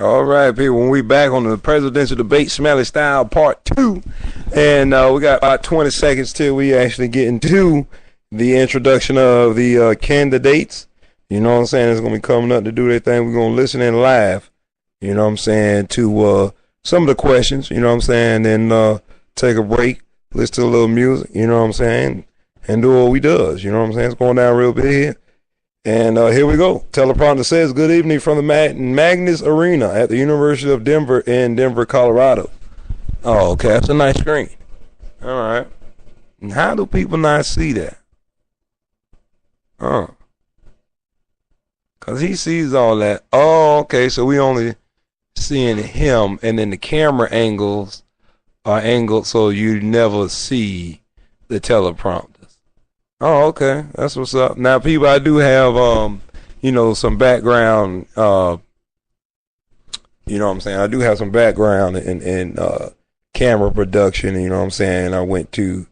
All right, people. When we back on the presidential debate, Smelly Style Part 2, and we got about 20 seconds till we actually get into the introduction of the candidates. You know what I'm saying? It's gonna be coming up to do their thing. We're gonna listen in live. You know what I'm saying, to some of the questions. You know what I'm saying, and take a break, listen to a little music. You know what I'm saying, and do what we does. You know what I'm saying? It's going down real big here. And here we go. Teleprompter says, good evening from the Magnus Arena at the University of Denver in Denver, Colorado. Oh, okay. That's a nice screen. All right. And how do people not see that? Because he sees all that. Oh, okay. So we only seeing him, and then the camera angles are angled so you never see the teleprompter. Oh, okay. That's what's up. Now, people, I do have, some background, you know what I'm saying? I do have some background in camera production, you know what I'm saying? I went to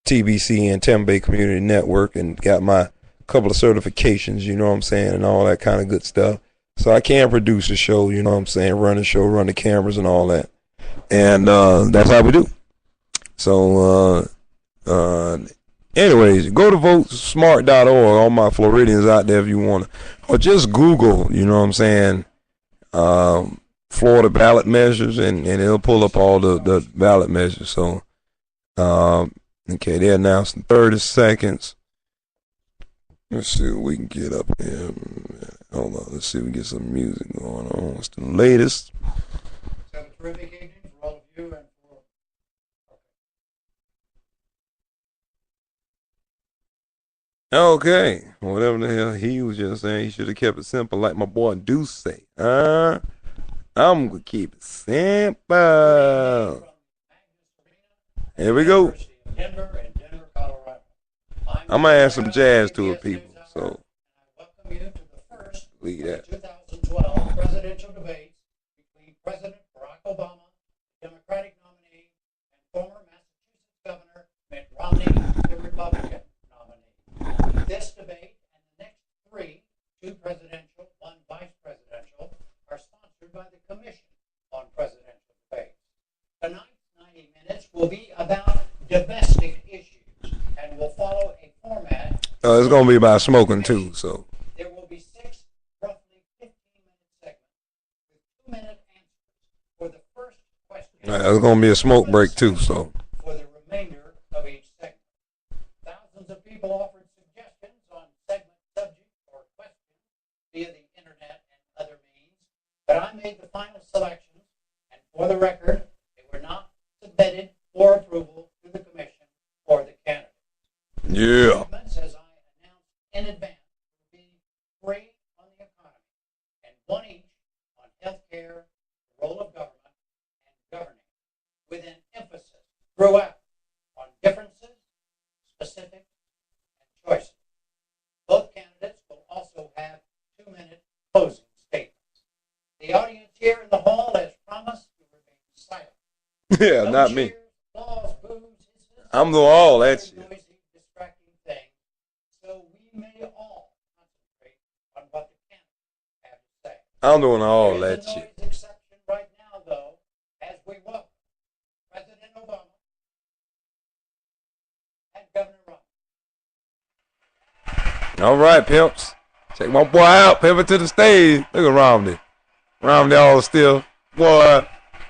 TBC and Tampa Bay Community Network and got my couple of certifications, you know what I'm saying, and all that kind of good stuff. So I can produce a show, you know what I'm saying, run a show, run the cameras and all that. And that's how we do. So, anyways, go to votesmart.org, all my Floridians out there if you want to. Or just Google, you know what I'm saying, Florida ballot measures, and it'll pull up all the ballot measures. So, okay, they announced in 30 seconds. Let's see what we can get up here. Hold on, let's see if we get some music going on. What's the latest? Have a terrific evening for all of you and Okay, whatever the hell he was just saying, he should have kept it simple, like my boy Deuce say. I'm gonna keep it simple. Here we go. I'm gonna add some jazz to it, people. So welcome you to the first leave that. 2012 presidential debates between President Barack Obama, Democratic nominee, and former Massachusetts Governor Mitt Romney, the Republican nominee. This debate and the next three, two presidential, one vice presidential, are sponsored by the Commission on Presidential Debates. Tonight's 90 minutes will be about domestic issues and will follow a format. It's going to be about smoking too, so. There will be 6 roughly 15-minute segments with 2-minute answers for the first question. There's going to be a smoke break too, so. For the remainder of each segment. Thousands of people offered suggestions on segment subject or questions via the internet and other means, but I made the final selections, and for the record, they were not submitted for approval to the commission or the candidates. Yeah. Segments, as I announced in advance, will be 3 on the economy and 1 each on health care, the role of government, and governing, with an emphasis throughout on differences, specifics, and choices. Both candidates will also have 2-minute closing statements. The audience here in the hall has promised to remain silent. Yeah, No not cheers, me. applause, boos, hisses, I'm doing all that shit. noisy, distracting things, so we may all concentrate on what the candidates have to say. I'm doing all There that is a shit. noise exception right now, though, as we welcome President Obama and Governor Romney. All right, pimps. Check my boy out. Pivot to the stage. Look at Romney. Romney all still. Boy,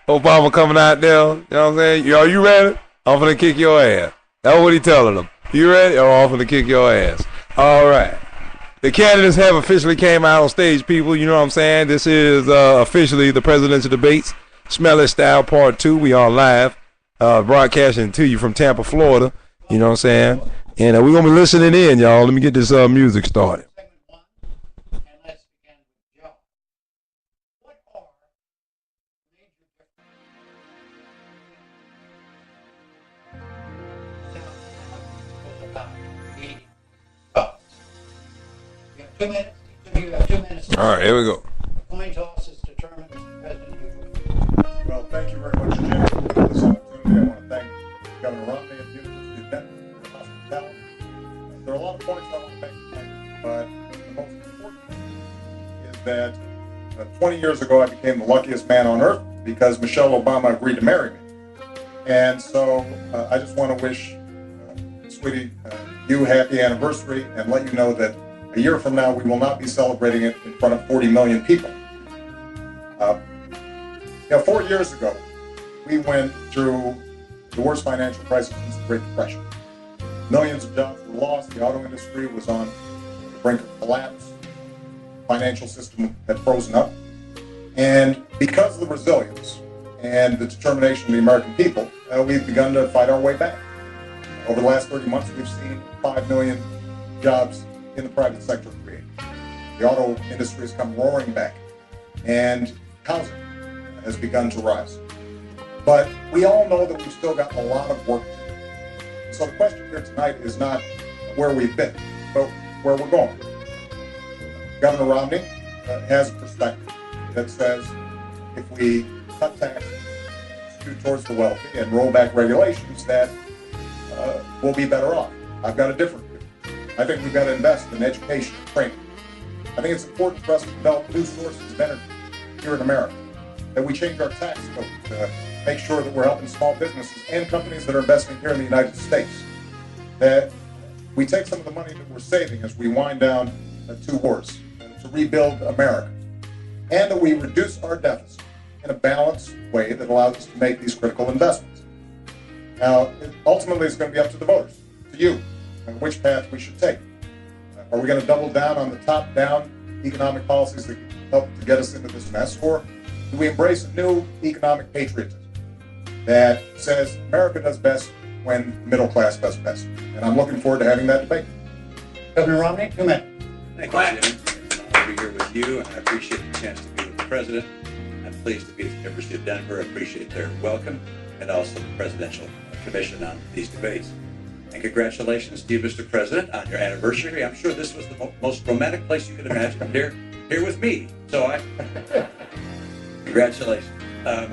Obama coming out there. You know what I'm saying? Are you ready? I'm finna kick your ass. That's what he telling them. You ready? Or I'm finna kick your ass. All right. The candidates have officially came out on stage, people. You know what I'm saying? This is officially the presidential debates, Smelly Style Part 2. We are live, broadcasting to you from Tampa, Florida. You know what I'm saying? And we're going to be listening in, y'all. Let me get this music started. Segment 1, and let's begin with Joe. What are major differences? About 80 thoughts. You have 2 minutes. Each of you have 2 minutes. All right, here we go. The coin toss is determined President Hoover. Well, thank you very much, Jim, for this opportunity. I want to thank Governor Romney of the University of Denver for his hospitality. There are a lot of points I want to make tonight, but the most important is that 20 years ago, I became the luckiest man on earth because Michelle Obama agreed to marry me. And so I just want to wish, sweetie, you happy anniversary and let you know that a year from now, we will not be celebrating it in front of 40 million people. 4 years ago, we went through the worst financial crisis since the Great Depression. Millions of jobs were lost. The auto industry was on the brink of collapse. The financial system had frozen up. And because of the resilience and the determination of the American people, we've begun to fight our way back. Over the last 30 months, we've seen 5 million jobs in the private sector created. The auto industry has come roaring back, and housing has begun to rise. But we all know that we've still got a lot of work to do. So the question here tonight is not where we've been, but where we're going. Governor Romney has a perspective that says if we cut taxes, skew towards the wealthy, and roll back regulations, that we'll be better off. I've got a different view. I think we've got to invest in education and training. I think it's important for us to develop new sources of energy here in America, that we change our tax code to make sure that we're helping small businesses and companies that are investing here in the United States, that we take some of the money that we're saving as we wind down 2 wars to rebuild America, and that we reduce our deficit in a balanced way that allows us to make these critical investments. Now, ultimately, it's going to be up to the voters, to you, which path we should take. Are we going to double down on the top-down economic policies that help to get us into this mess, or do we embrace a new economic patriotism that says America does best when the middle class does best? And I'm looking forward to having that debate. Governor Romney, 2 minutes. Thank you, Jim. I'll be here with you, and I appreciate the chance to be with the President. I'm pleased to be at the University of Denver. I appreciate their welcome, and also the Presidential Commission on these debates. And congratulations to you, Mr. President, on your anniversary. I'm sure this was the most romantic place you could imagine, here with me. So congratulations. I've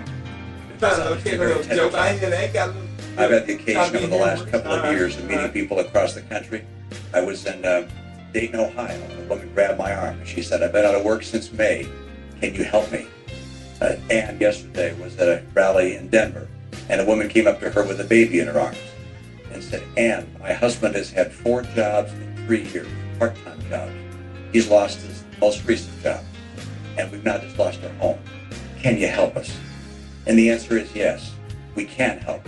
had the occasion over the last couple of years of meeting people across the country. I was in Dayton, Ohio, and a woman grabbed my arm and she said, "I've been out of work since May. Can you help me?" Ann yesterday was at a rally in Denver, and a woman came up to her with a baby in her arms and said, "Ann, my husband has had 4 jobs in 3 years, part-time jobs. He's lost his most recent job, and we've now just lost our home. Can you help us?" And the answer is yes, we can help,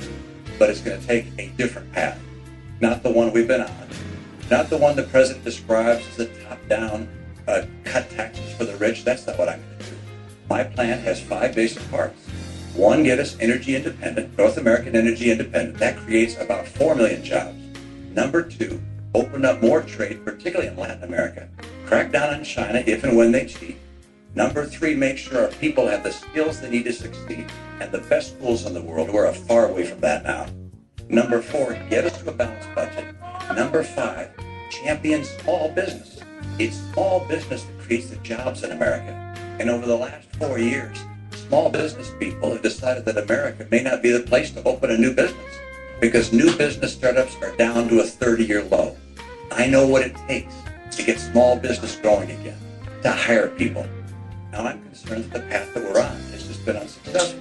but it's going to take a different path, not the one we've been on, not the one the President describes as a top-down cut taxes for the rich. That's not what I'm going to do. My plan has 5 basic parts. 1, get us energy independent, North American energy independent. That creates about 4 million jobs. Number 2, open up more trade, particularly in Latin America. Crack down on China if and when they cheat. Number 3, make sure our people have the skills they need to succeed, and the best schools in the world. We're far away from that now. Number 4, get us to a balanced budget. Number 5, champion small business. It's small business that creates the jobs in America. And over the last 4 years, small business people have decided that America may not be the place to open a new business because new business startups are down to a 30-year low. I know what it takes to get small business growing again, to hire people. Now I'm concerned that the path that we're on has just been unsuccessful.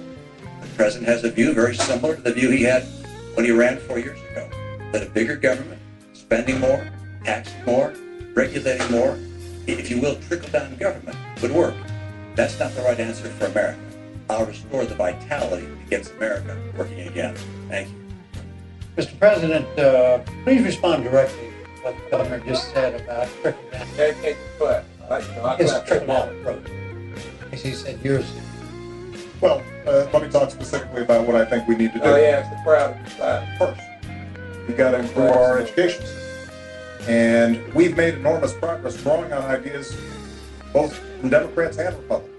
The President has a view very similar to the view he had when he ran 4 years ago, that a bigger government, spending more, taxing more, regulating more, if you will, trickle-down government would work. That's not the right answer for America. I'll restore the vitality that gets America working again. Thank you. Mr. President, please respond directly to what the governor just said about trickle-down. His trickle-down approach. As he said years ago. Well, let me talk specifically about what I think we need to do. First, we've got to improve our education system. And we've made enormous progress drawing on ideas both from Democrats and Republicans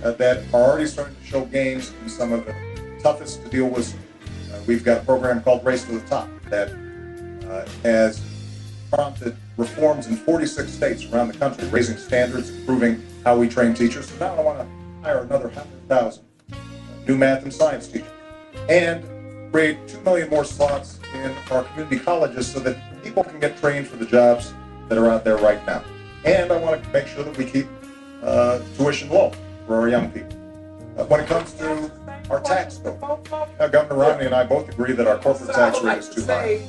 that are already starting to show gains in some of the toughest to deal with. We've got a program called Race to the Top that has prompted reforms in 46 states around the country, raising standards, improving how we train teachers. So now I want to hire another 100,000 new math and science teachers and create 2 million more slots in our community colleges so that people can get trained for the jobs that are out there right now. And I want to make sure that we keep tuition low for our young people. When it comes to our tax code, Governor Romney and I both agree that our corporate tax rate is too high.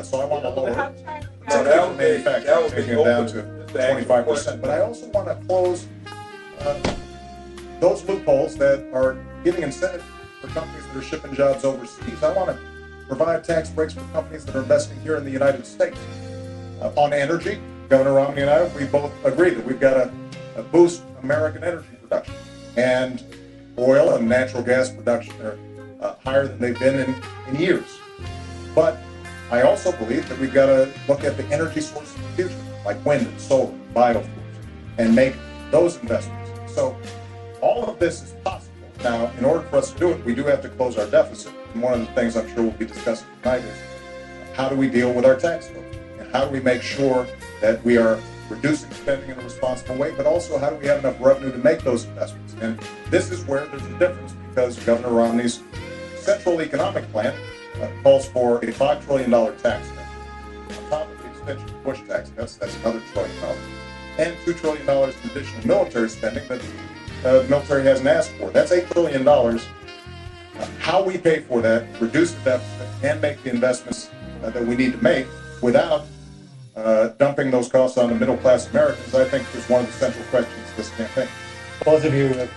So I want to lower it, particularly for manufacturing, taking it down to 25%. But I also want to close those loopholes that are giving incentive for companies that are shipping jobs overseas. I want to provide tax breaks for companies that are investing here in the United States. On energy, Governor Romney and I, we both agree that we've got to boost American energy production. And oil and natural gas production are higher than they've been in years. But I also believe that we've got to look at the energy sources of the future, like wind and solar, and biofuels, and make those investments. So all of this is possible. Now, in order for us to do it, we do have to close our deficit. And one of the things I'm sure we'll be discussing tonight is how do we deal with our tax code? And how do we make sure that we are reducing spending in a responsible way, but also how do we have enough revenue to make those investments? And this is where there's a difference, because Governor Romney's Central Economic Plan calls for a $5 trillion tax cut. On top of the extension of Bush tax cuts, that's another $1 trillion. And $2 trillion in additional military spending that the military hasn't asked for. That's $8 trillion. How we pay for that, reduce the deficit, and make the investments that we need to make without dumping those costs on the middle-class Americans, I think is one of the central questions of this campaign. Both of you have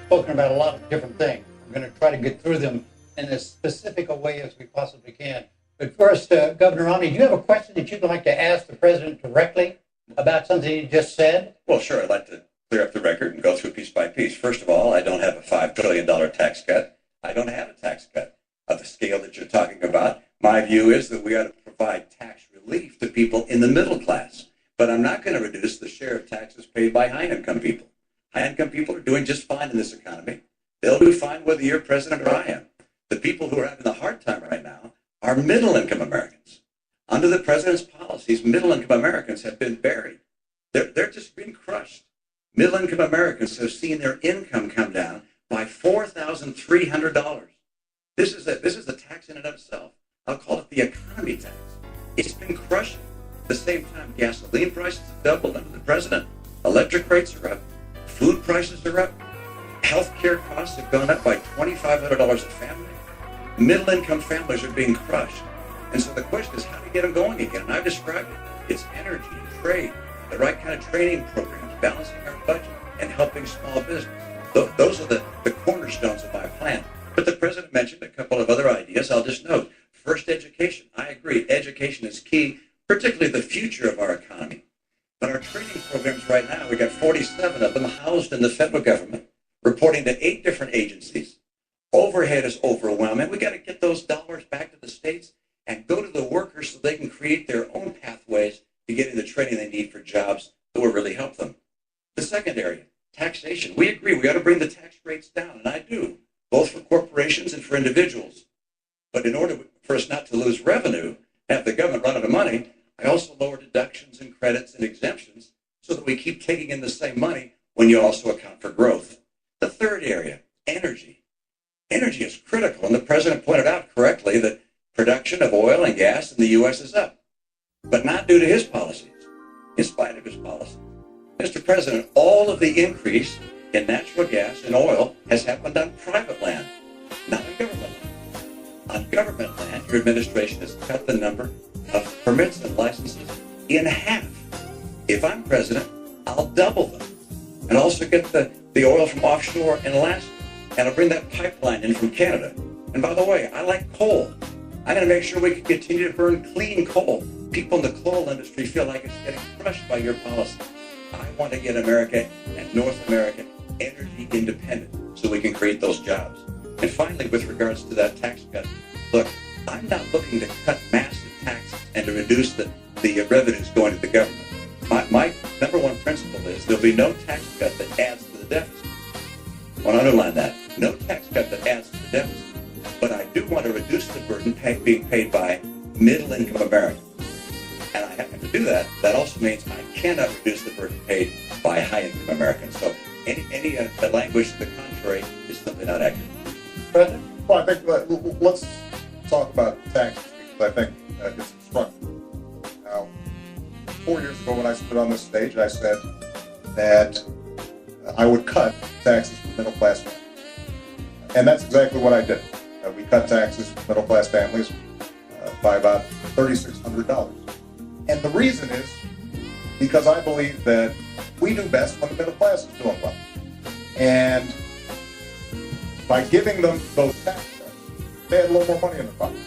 spoken about a lot of different things. We're going to try to get through them in as specific a way as we possibly can. But first, Governor Romney, do you have a question that you'd like to ask the president directly about something he just said? Well, sure. I'd like to clear up the record and go through piece by piece. First of all, I don't have a $5 trillion tax cut. I don't have a tax cut of the scale that you're talking about. My view is that we ought to provide tax relief to people in the middle class. But I'm not going to reduce the share of taxes paid by high-income people. High-income people are doing just fine in this economy. They'll do fine whether you're president or I am. The people who are having a hard time right now are middle-income Americans. Under the president's policies, middle-income Americans have been buried. They're just being crushed. Middle-income Americans have seen their income come down by $4,300. This is a tax in and of itself. I'll call it the economy tax. It's been crushing. At the same time, gasoline prices have doubled under the president. Electric rates are up. Food prices are up. Health care costs have gone up by $2,500 a family. Middle-income families are being crushed. And so the question is how to get them going again. And I've described it. It's energy and trade, the right kind of training programs, balancing our budget, and helping small business. Those are the cornerstones of my plan. But the president mentioned a couple of other ideas. I'll just note. First, education. I agree. Education is key, particularly the future of our economy. But our training programs right now, we got 47 of them housed in the federal government, reporting to 8 different agencies. Overhead is overwhelming. We got to get those dollars back to the states and go to the workers so they can create their own pathways to getting the training they need for jobs that will really help them. The second area, taxation. We agree we got to bring the tax rates down, and I do, both for corporations and for individuals. But in order for us not to lose revenue, have the government run out of money, I also lower deductions and credits and exemptions so that we keep taking in the same money when you also account for growth. The third area, energy. Energy is critical, and the president pointed out correctly that production of oil and gas in the U.S. is up, but not due to his policies, in spite of his policies. Mr. President, all of the increase in natural gas and oil has happened on private land, not on government land. On government land, your administration has cut the number of permits and licenses in half. If I'm president, I'll double them and also get the oil from offshore in Alaska, and I'll bring that pipeline in from Canada. And by the way, I like coal. I'm going to make sure we can continue to burn clean coal. People in the coal industry feel like it's getting crushed by your policy. I want to get America and North America energy independent so we can create those jobs. And finally, with regards to that tax cut, look, I'm not looking to cut massive taxes and to reduce the revenues going to the government. My number one principle is there'll be no tax cut that adds to the deficit. I want to underline that. No tax cut that adds to the deficit. But I do want to reduce the burden being paid by middle-income Americans. And I happen to do that. That also means I cannot reduce the burden paid by high-income Americans. So any language to the contrary is simply not accurate. President? Well, I think let's talk about taxes, because I think it's instructive. Now, 4 years ago when I stood on this stage, I said that I would cut taxes for middle class families. And that's exactly what I did. We cut taxes for middle class families by about $3,600. And the reason is because I believe that we do best when the middle class is doing well. And by giving them those tax cuts, they had a little more money in their pocket.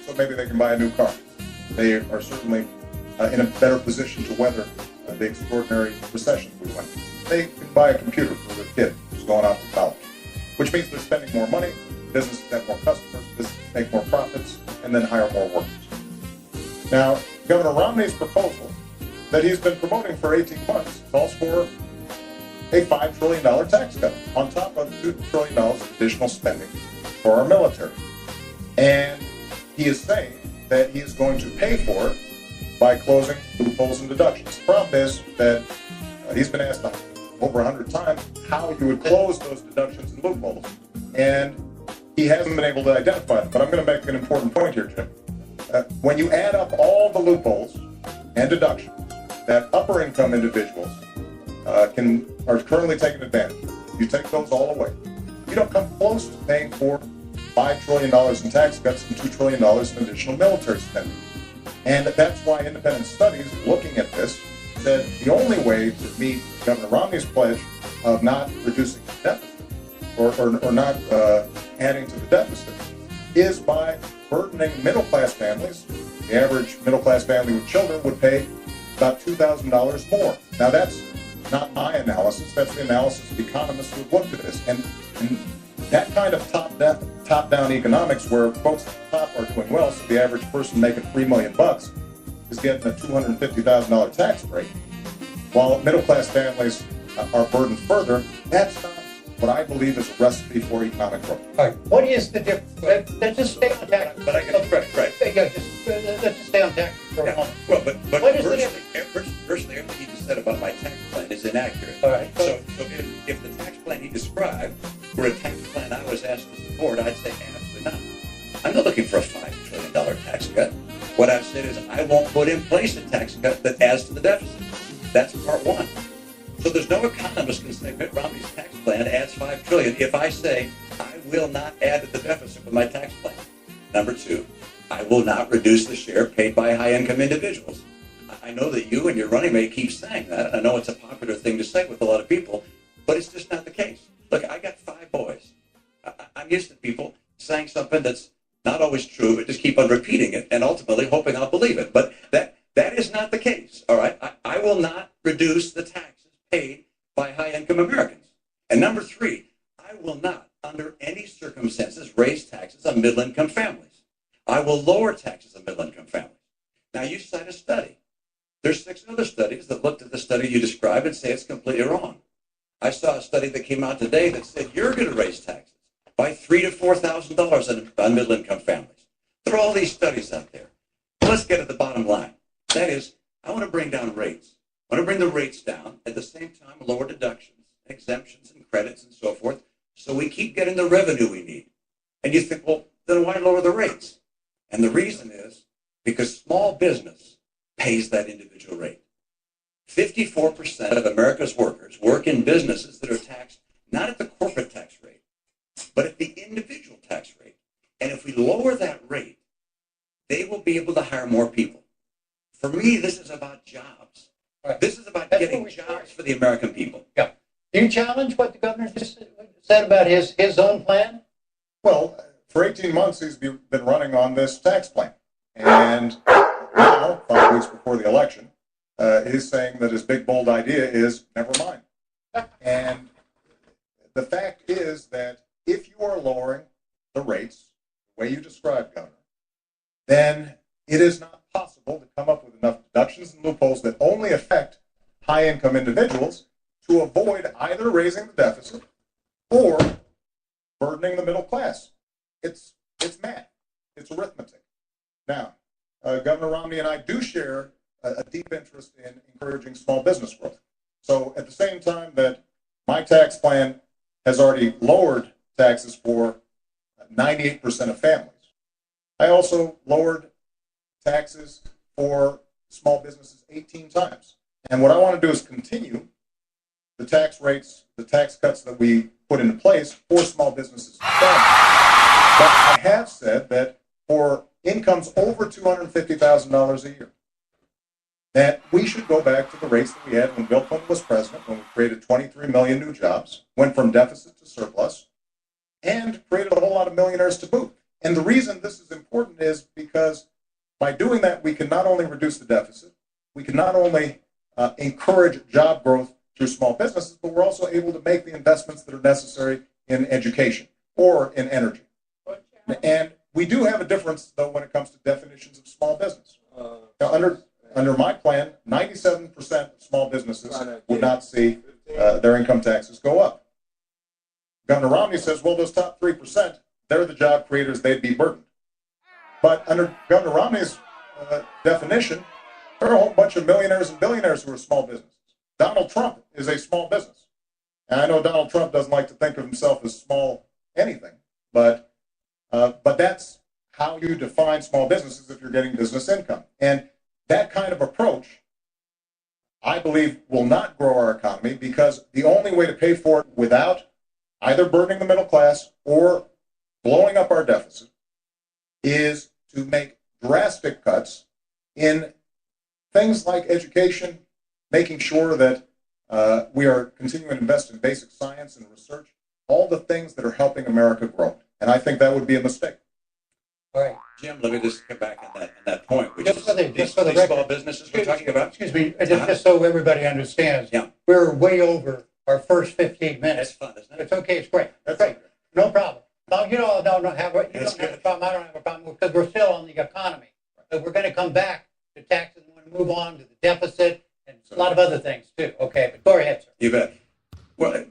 So maybe they can buy a new car. They are certainly in a better position to weather the extraordinary recession we went through. They can buy a computer for their kid who's going off to college, which means they're spending more money, businesses have more customers, businesses make more profits, and then hire more workers. Now, Governor Romney's proposal that he's been promoting for 18 months calls for a $5 trillion tax cut on top of $2 trillion of additional spending for our military. And he is saying that he is going to pay for it by closing loopholes and deductions. The problem is that he's been asked over 100 times how you would close those deductions and loopholes, and he hasn't been able to identify them. But I'm going to make an important point here, Jim. When you add up all the loopholes and deductions that upper income individuals are currently taking advantage of, you take those all away, you don't come close to paying for $5 trillion in tax cuts and $2 trillion in additional military spending. And that's why independent studies looking at this said the only way to meet Governor Romney's pledge of not reducing the deficit or not adding to the deficit is by burdening middle-class families. The average middle-class family with children would pay about $2,000 more. Now, that's not my analysis. That's the analysis of economists who have looked at this. And that kind of top-down economics where folks at the top are doing well, so the average person making $3 million is getting a $250,000 tax break, while middle-class families are burdened further, that's not what I believe is a recipe for economic growth. All right. What is the difference? Let's just stay on tax. But I get right. Yeah, let's just stay on tax for a moment. Well, but What is the difference? firstly, everything you just said about my tax plan is inaccurate. All right. So if the tax plan he described were a tax plan I was asked to support, I'd say absolutely not. I'm not looking for a $5 trillion tax cut. What I've said is I won't put in place a tax cut that adds to the deficit. That's part one. So there's no economist can say Mitt Romney's tax plan adds $5 trillion if I say I will not add to the deficit with my tax plan. Number two, I will not reduce the share paid by high-income individuals. I know that you and your running mate keep saying that. I know it's a popular thing to say with a lot of people, but it's just not the case. Look, I got 5 boys. I'm used to people saying something that's not always true, but just keep on repeating it and ultimately hoping I'll believe it. But that is not the case, all right? I will not reduce the taxes paid by high-income Americans. And number 3, I will not, under any circumstances, raise taxes on middle-income families. I will lower taxes on middle-income families. Now, you cite a study. There's 6 other studies that looked at the study you described and say it's completely wrong. I saw a study that came out today that said you're going to raise taxes by $3,000 to $4,000 on middle-income families. There are all these studies out there. Let's get at the bottom line. That is, I want to bring down rates. I want to bring the rates down, at the same time lower deductions, exemptions, and credits, and so forth, so we keep getting the revenue we need. And you think, well, then why lower the rates? And the reason is because small business pays that individual rate. 54% of America's workers work in businesses that are taxed not at the corporate tax rate, but at the individual tax rate. And if we lower that rate, they will be able to hire more people. For me, this is about jobs. Right. This is about That's getting what we jobs started. for the American people. Yeah. Do you challenge what the governor just said about his own plan? Well, for 18 months, he's been running on this tax plan. And now, 5 weeks before the election, he's saying that his big, bold idea is never mind. And the fact is that if you are lowering the rates, the way you described, Governor, then it is not possible to come up with enough deductions and loopholes that only affect high-income individuals to avoid either raising the deficit or burdening the middle class. It's math. It's arithmetic. Now, Governor Romney and I do share a deep interest in encouraging small business growth. So at the same time that my tax plan has already lowered taxes for 98% of families, I also lowered taxes for small businesses 18 times. And what I want to do is continue the tax rates, the tax cuts that we put into place for small businesses and families. But I have said that for incomes over $250,000 a year, that we should go back to the rates that we had when Bill Clinton was president, when we created 23 million new jobs, went from deficit to surplus, and created a whole lot of millionaires to boot. And the reason this is important is because by doing that, we can not only reduce the deficit, we can not only encourage job growth through small businesses, but we're also able to make the investments that are necessary in education or in energy. And we do have a difference, though, when it comes to definitions of small business. Now, under my plan, 97% of small businesses would not see their income taxes go up. Governor Romney says, well, those top 3%, they're the job creators, they'd be burdened. But under Governor Romney's definition, there are a whole bunch of millionaires and billionaires who are small businesses. Donald Trump is a small business. And I know Donald Trump doesn't like to think of himself as small anything, but that's how you define small businesses if you're getting business income. And that kind of approach, I believe, will not grow our economy, because the only way to pay for it without either burdening the middle class or blowing up our deficit is to make drastic cuts in things like education, making sure that we are continuing to invest in basic science and research, all the things that are helping America grow. And I think that would be a mistake. All right. Jim, let me just come back on that point, which Just is for the these record, small businesses we're talking about. Excuse me, just so everybody understands. Yeah. We're way over our first 15 That's minutes. fun, isn't it? It's okay, it's great. That's great. No problem. No, you don't have a problem. I don't have a problem, because we're still on the economy. But we're going to come back to taxes and we're going to move on to the deficit and a lot of other things too. Okay, but go ahead, sir. You bet. Well,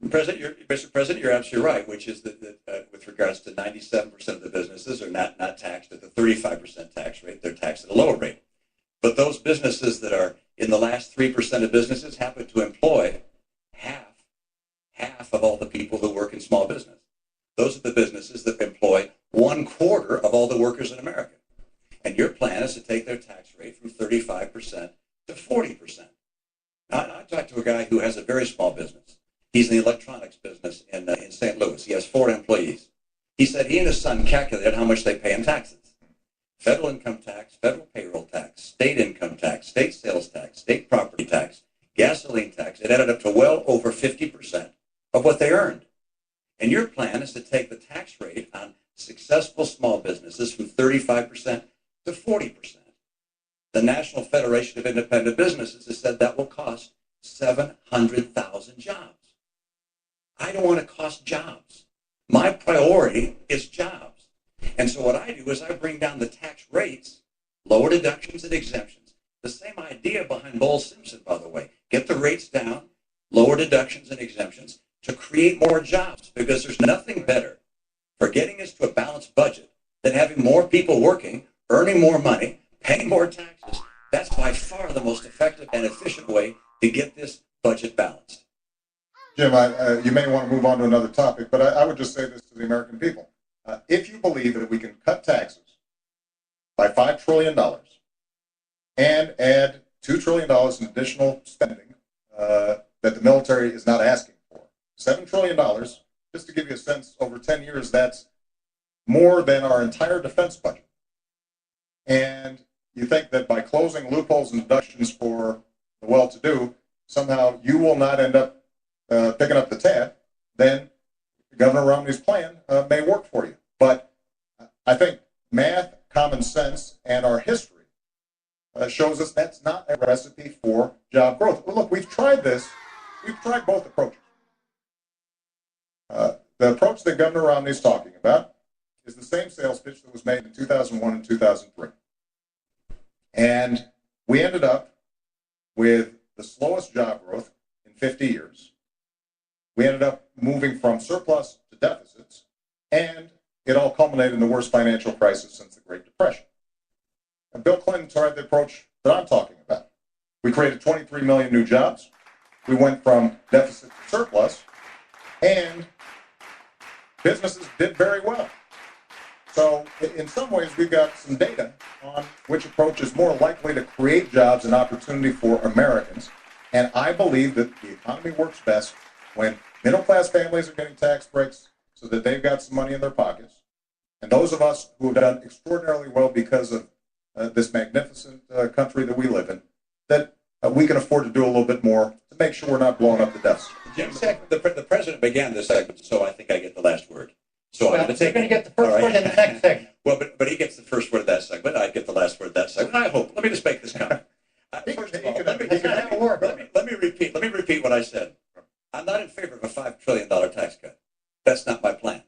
Mr. President, you're absolutely right, which is that with regards to 97% of the businesses are not taxed at the 35% tax rate. They're taxed at a lower rate. But those businesses that are in the last 3% of businesses happen to employ half of all the people who work in small business. Those are the businesses that employ 1/4 of all the workers in America. And your plan is to take their tax rate from 35% to 40%. Now, I talked to a guy who has a very small business. He's in the electronics business in St. Louis. He has 4 employees. He said he and his son calculated how much they pay in taxes. Federal income tax, federal payroll tax, state income tax, state sales tax, state property tax, gasoline tax. It added up to well over 50% of what they earned. And your plan is to take the tax rate on successful small businesses from 35% to 40%. The National Federation of Independent Businesses has said that will cost 700,000 jobs. I don't want to cost jobs. My priority is jobs. And so what I do is I bring down the tax rates, lower deductions and exemptions. The same idea behind Bowles-Simpson, by the way. Get the rates down, lower deductions and exemptions to create more jobs, because there's nothing better for getting us to a balanced budget than having more people working, earning more money, paying more taxes. That's by far the most effective and efficient way to get this budget balanced. Jim, you may want to move on to another topic, but I would just say this to the American people. If you believe that we can cut taxes by $5 trillion and add $2 trillion in additional spending that the military is not asking for, $7 trillion, just to give you a sense, over 10 years, that's more than our entire defense budget. And you think that by closing loopholes and deductions for the well-to-do, somehow you will not end up picking up the tab, then Governor Romney's plan may work for you. But I think math, common sense, and our history shows us that's not a recipe for job growth. Well, look, we've tried this. We've tried both approaches. The approach that Governor Romney is talking about is the same sales pitch that was made in 2001 and 2003. And we ended up with the slowest job growth in 50 years. We ended up moving from surplus to deficits, and it all culminated in the worst financial crisis since the Great Depression. And Bill Clinton tried the approach that I'm talking about. We created 23 million new jobs. We went from deficit to surplus, and businesses did very well. So in some ways, we've got some data on which approach is more likely to create jobs and opportunity for Americans And I believe that the economy works best when middle-class families are getting tax breaks so that they've got some money in their pockets. And those of us who have done extraordinarily well because of this magnificent country that we live in, that we can afford to do a little bit more to make sure we're not blowing up the deficit. Jim said the president began this segment, so I think I get the last word. So Well, I'm going to take. you're going to get the first word in the next segment. Well, but he gets the first word of that segment. I get the last word of that segment. I hope. Let me just make this comment. First of all, let me repeat what I said. I'm not in favor of a $5 trillion tax cut. That's not my plan.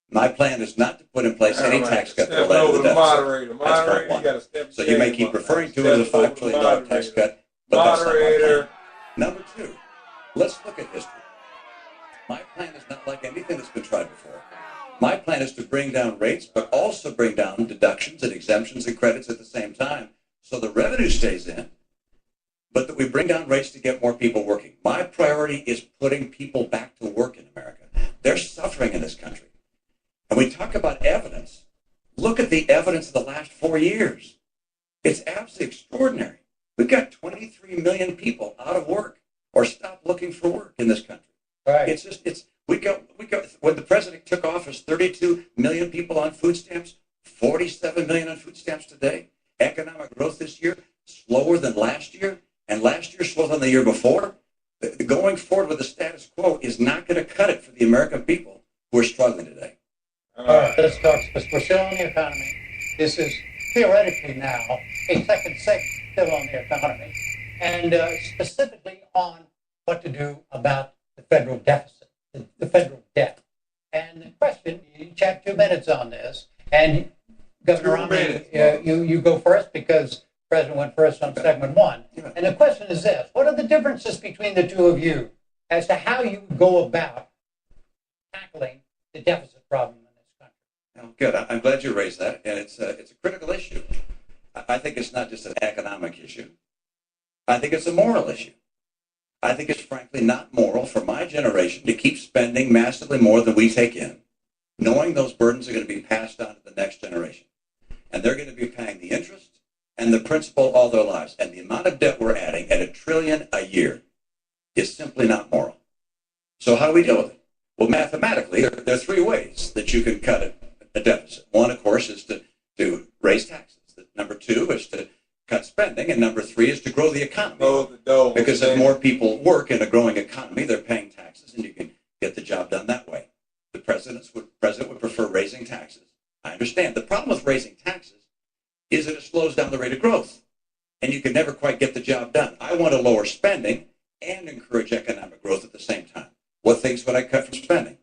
My plan is not to put in place any tax cut that will add to the deficit. That's part one. So you may keep referring to it as a $5 trillion tax cut, but that's not my plan. Number two, let's look at history. My plan is not like anything that's been tried before. My plan is to bring down rates, but also bring down deductions and exemptions and credits at the same time, so the revenue stays in, but that we bring down rates to get more people working. My priority is putting people back to work in America. They're suffering in this country. And we talk about evidence. Look at the evidence of the last 4 years. It's absolutely extraordinary. We've got 23 million people out of work or stopped looking for work in this country. Right. We got when the president took office, 32 million people on food stamps, 47 million on food stamps today. Economic growth this year slower than last year, and last year slower than the year before. Going forward with the status quo is not going to cut it for the American people who are struggling today. All right, let's talk, because we're still on the economy. This is theoretically now a second segment still on the economy, and specifically on what to do about the federal deficit, the federal debt. And the question, you each have 2 minutes on this, and Governor Romney, you go first because the President went first on segment one. Yeah. And the question is this: what are the differences between the two of you as to how you go about tackling the deficit problem in this country? Oh, good. I'm glad you raised that, and it's a critical issue. I think it's not just an economic issue. I think it's a moral issue. I think it's frankly not moral for my generation to keep spending massively more than we take in, knowing those burdens are going to be passed on to the next generation. And they're going to be paying the interest and the principal all their lives. And the amount of debt we're adding at $1 trillion a year is simply not moral. So how do we deal with it? Well, mathematically, there are 3 ways that you can cut a deficit. One, of course, is to raise taxes. Number 2 is to cut spending. And number 3 is to grow the economy. Because if more people work in a growing economy, they're paying taxes, and you can get the job done that way. The president would prefer raising taxes. I understand. The problem with raising taxes is that it slows down the rate of growth, and you can never quite get the job done. I want to lower spending and encourage economic growth at the same time. What things would I cut from spending?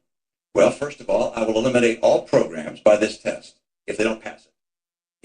Well, first of all, I will eliminate all programs by this test if they don't pass it.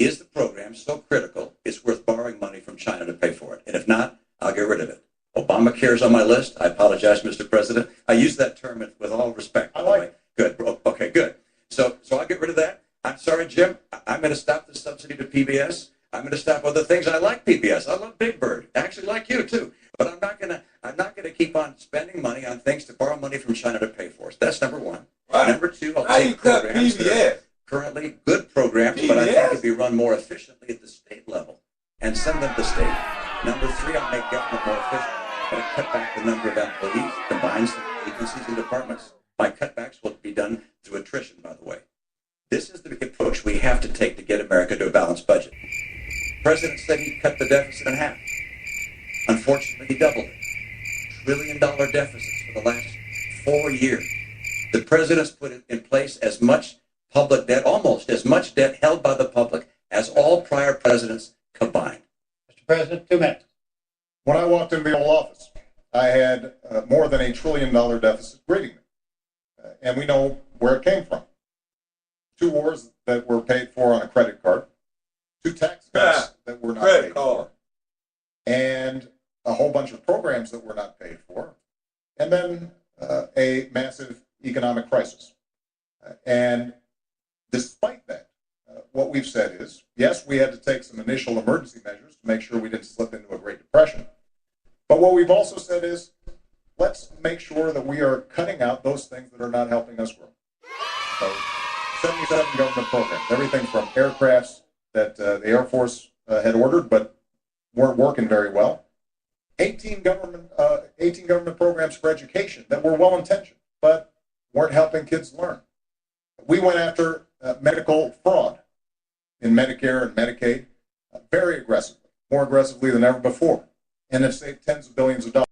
Is the program so critical it's worth borrowing money from China to pay for it? And if not, I'll get rid of it. Obamacare is on my list. I apologize, Mr. President. I use that term with all respect. I like it. Good. Okay, good. So I'll get rid of that. I'm sorry, Jim. I'm going to stop the subsidy to PBS. I'm going to stop other things. I like PBS. I love Big Bird. Actually, like you too. But I'm not going to keep on spending money on things to borrow money from China to pay for. So that's number 1. Right. Number 2, I'll take programs that are currently good programs, but I think could be run more efficiently at the state level and send them to state. Number 3, I'll make government more efficient. I'm going to cut back the number of employees, combine some agencies and departments. My cutbacks will be done through attrition, by the way. This is the approach we have to take to get America to a balanced budget. The president said he'd cut the deficit in half. Unfortunately, he doubled it. $1 trillion deficits for the last 4 years. The president's put in place as much public debt, almost as much debt held by the public as all prior presidents combined. Mr. President, 2 minutes. When I walked into the Oval Office, I had more than $1 trillion deficit greeting me. And we know where it came from. 2 wars that were paid for on a credit card, 2 tax cuts that were not paid for, and a whole bunch of programs that were not paid for, and then a massive economic crisis. And despite that, what we've said is, yes, we had to take some initial emergency measures to make sure we didn't slip into a Great Depression. But what we've also said is, let's make sure that we are cutting out those things that are not helping us grow. So 77 government programs, everything from aircrafts that the Air Force had ordered but weren't working very well, 18 government programs for education that were well-intentioned, but weren't helping kids learn. We went after medical fraud in Medicare and Medicaid very aggressively, more aggressively than ever before, and have saved tens of billions of dollars.